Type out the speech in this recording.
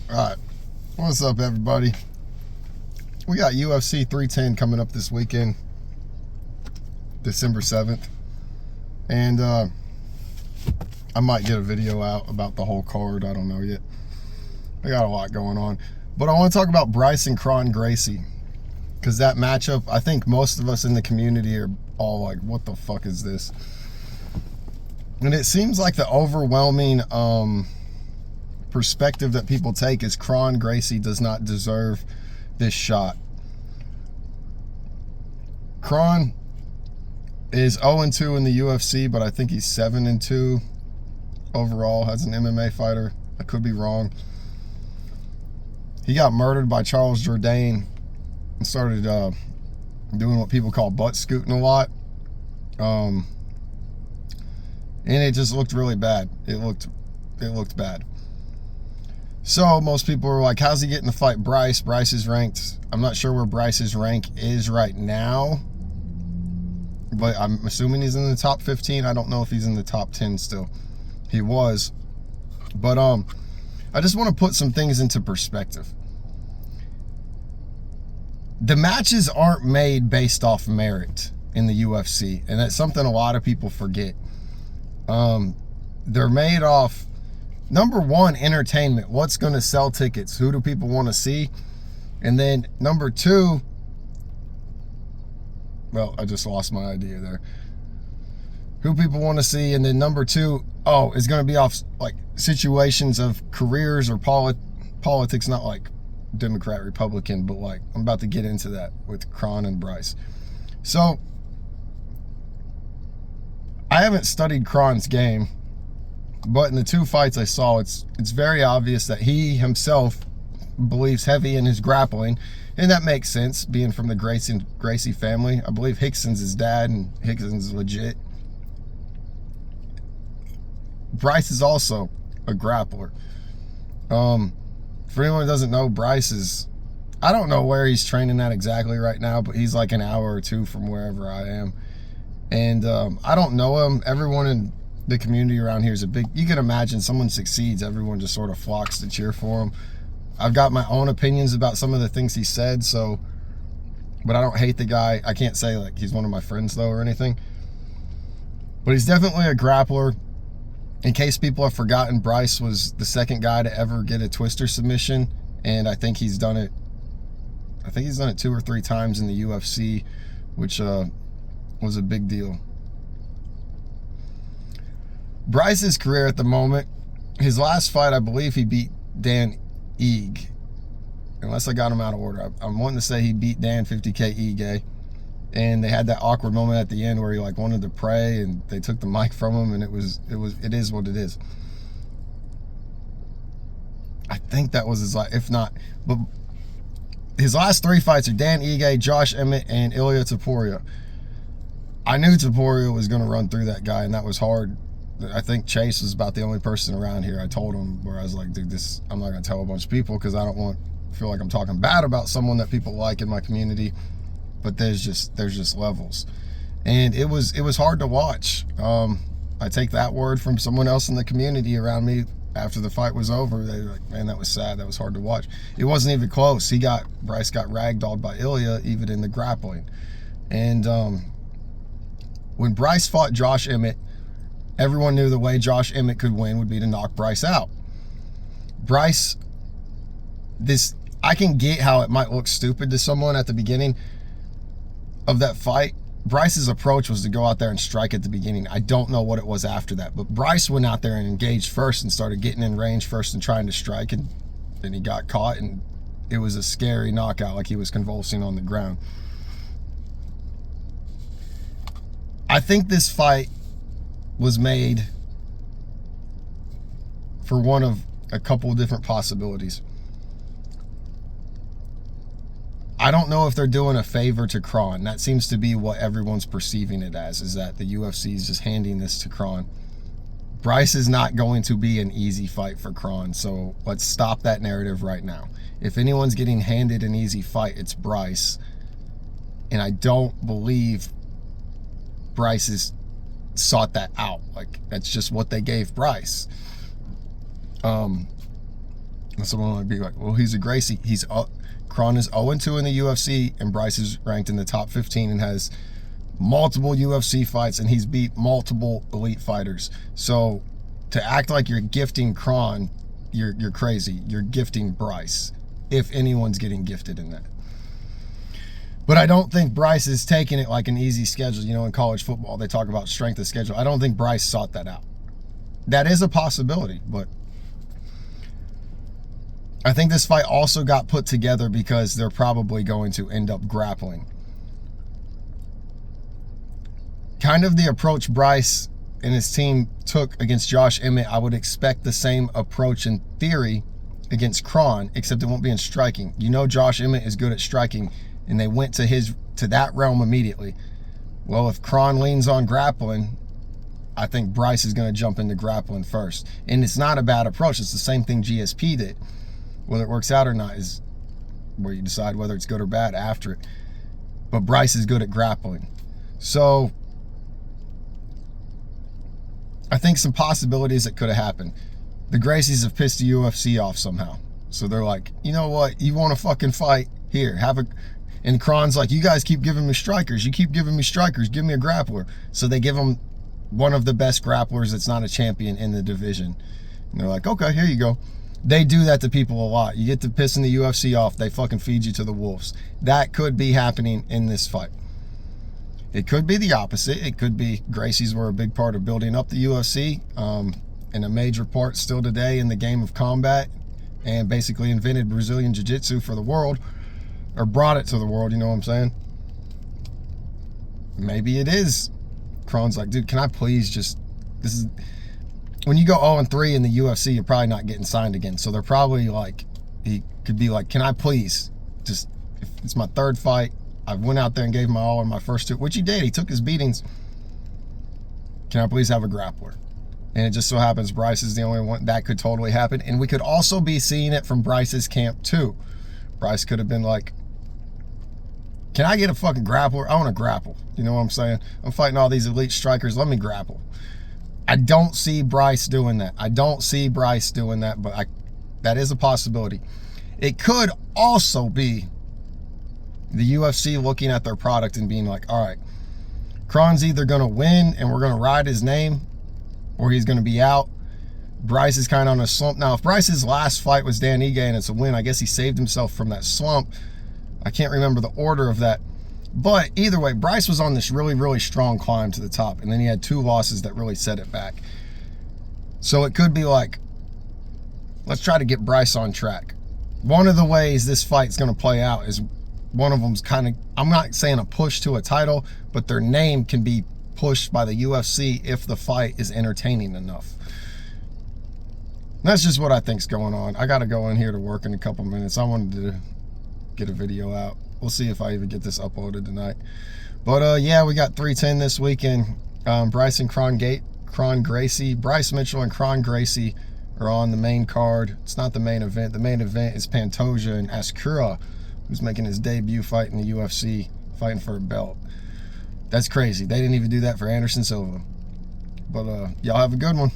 Alright, what's up everybody? We got UFC 310 coming up this weekend, December 7th. And I might get a video out about the whole card, I don't know yet. I got a lot going on. But I want to talk about Bryce and Kron Gracie. Because that matchup, I think most of us in the community are all like, what the fuck is this? And it seems like the overwhelming perspective that people take is Kron Gracie does not deserve this shot. Kron is 0-2 in the UFC, but I think he's 7-2 overall as an MMA fighter. I could be wrong. He got murdered by Charles Jourdain and started doing what people call butt scooting a lot. And it just looked really bad. It looked bad. So most people were like, how's he getting to fight Bryce? Bryce is ranked. I'm not sure where Bryce's rank is right now, but I'm assuming he's in the top 15. I don't know if he's in the top 10 still. He was. But I just want to put some things into perspective. The matches aren't made based off merit in the UFC, and that's something a lot of people forget. They're made off, number one, entertainment. What's going to sell tickets? Who do people want to see? And then number two, well, I just lost my idea there. Who people want to see. And then number two, it's going to be off like situations of careers or politics, not like Democrat, Republican, but like I'm about to get into that with Kron and Bryce. So I haven't studied Kron's game, but in the two fights I saw, it's very obvious that he himself believes heavy in his grappling, and that makes sense, being from the Gracie family. I believe Hickson's his dad, and Hickson's legit. Bryce is also a grappler. For anyone who doesn't know, Bryce is, I don't know where he's training at exactly right now, but he's like an hour or two from wherever I am. And I don't know him. Everyone in the community around here is a big, you can imagine someone succeeds, everyone just sort of flocks to cheer for him. I've got my own opinions about some of the things he said, so, but I don't hate the guy. I can't say like he's one of my friends though or anything, but he's definitely a grappler. In case people have forgotten, Bryce was the second guy to ever get a twister submission, and I think he's done it 2 or 3 times in the UFC, which was a big deal. Bryce's career at the moment, his last fight, I believe he beat Dan Ige, unless I got him out of order. I'm wanting to say he beat Dan 50K Ige, and they had that awkward moment at the end where he like wanted to pray and they took the mic from him, and it is what it is. I think that was his last, if not, but his last 3 fights are Dan Ige, Josh Emmett, and Ilia Topuria. I knew Topuria was going to run through that guy, and that was hard. I think Chase was about the only person around here I told him, where I was like, dude, I'm not going to tell a bunch of people because I don't feel like I'm talking bad about someone that people like in my community. But there's just levels, and it was hard to watch. I take that word from someone else in the community around me after the fight was over. They were like, man, that was sad, that was hard to watch. It wasn't even close. Bryce got ragdolled by Ilia even in the grappling. And when Bryce fought Josh Emmett, everyone knew the way Josh Emmett could win would be to knock Bryce out. Bryce, I can get how it might look stupid to someone at the beginning of that fight. Bryce's approach was to go out there and strike at the beginning. I don't know what it was after that, but Bryce went out there and engaged first and started getting in range first and trying to strike, and then he got caught, and it was a scary knockout, like he was convulsing on the ground. I think this fight was made for one of a couple of different possibilities. I don't know if they're doing a favor to Kron. That seems to be what everyone's perceiving it as, is that the UFC is just handing this to Kron. Bryce is not going to be an easy fight for Kron, so let's stop that narrative right now. If anyone's getting handed an easy fight, it's Bryce. And I don't believe Bryce has sought that out. Like, that's just what they gave Bryce. And someone might be like, well, he's a Gracie. Kron is 0-2 in the UFC, and Bryce is ranked in the top 15 and has multiple UFC fights, and he's beat multiple elite fighters. So to act like you're gifting Kron, you're crazy. You're gifting Bryce, if anyone's getting gifted in that. But I don't think Bryce is taking it like an easy schedule. You know, in college football, they talk about strength of schedule. I don't think Bryce sought that out. That is a possibility, but I think this fight also got put together because they're probably going to end up grappling. Kind of the approach Bryce and his team took against Josh Emmett, I would expect the same approach in theory against Kron, except it won't be in striking. You know Josh Emmett is good at striking, and they went to that realm immediately. Well, if Kron leans on grappling, I think Bryce is going to jump into grappling first. And it's not a bad approach. It's the same thing GSP did. Whether it works out or not is where you decide whether it's good or bad after it. But Bryce is good at grappling. So I think some possibilities that could have happened. The Gracies have pissed the UFC off somehow. So they're like, you know what? You want to fucking fight? Here, have a... And Kron's like, you guys keep giving me strikers. You keep giving me strikers. Give me a grappler. So they give him one of the best grapplers that's not a champion in the division. And they're like, okay, here you go. They do that to people a lot. You get to pissing the UFC off, they fucking feed you to the wolves. That could be happening in this fight. It could be the opposite. It could be Gracies were a big part of building up the UFC, and a major part still today in the game of combat, and basically invented Brazilian Jiu-Jitsu for the world, or brought it to the world, you know what I'm saying? Maybe it is. Kron's like, dude, can I please just, this is, when you go 0-3 in the UFC, you're probably not getting signed again. So they're probably like, he could be like, can I please just, if it's my third fight, I went out there and gave my all in my first two, which he did. He took his beatings. Can I please have a grappler? And it just so happens Bryce is the only one that could totally happen. And we could also be seeing it from Bryce's camp too. Bryce could have been like, can I get a fucking grappler? I want to grapple. You know what I'm saying? I'm fighting all these elite strikers. Let me grapple. I don't see Bryce doing that. I don't see Bryce doing that, but that is a possibility. It could also be the UFC looking at their product and being like, all right, Kron's either going to win and we're going to ride his name, or he's going to be out. Bryce is kind of on a slump. Now, if Bryce's last fight was Dan Ige and it's a win, I guess he saved himself from that slump. I can't remember the order of that. But either way, Bryce was on this really, really strong climb to the top. And then he had 2 losses that really set it back. So it could be like, let's try to get Bryce on track. One of the ways this fight's going to play out is one of them's kind of, I'm not saying a push to a title, but their name can be pushed by the UFC if the fight is entertaining enough. That's just what I think's going on. I got to go in here to work in a couple minutes. I wanted to get a video out. We'll see if I even get this uploaded tonight. But yeah, we got 310 this weekend. Bryce and Kron Gracie. Bryce Mitchell and Kron Gracie are on the main card. It's not the main event. The main event is Pantoja and Ascura, who's making his debut fight in the UFC, fighting for a belt. That's crazy. They didn't even do that for Anderson Silva. But y'all have a good one.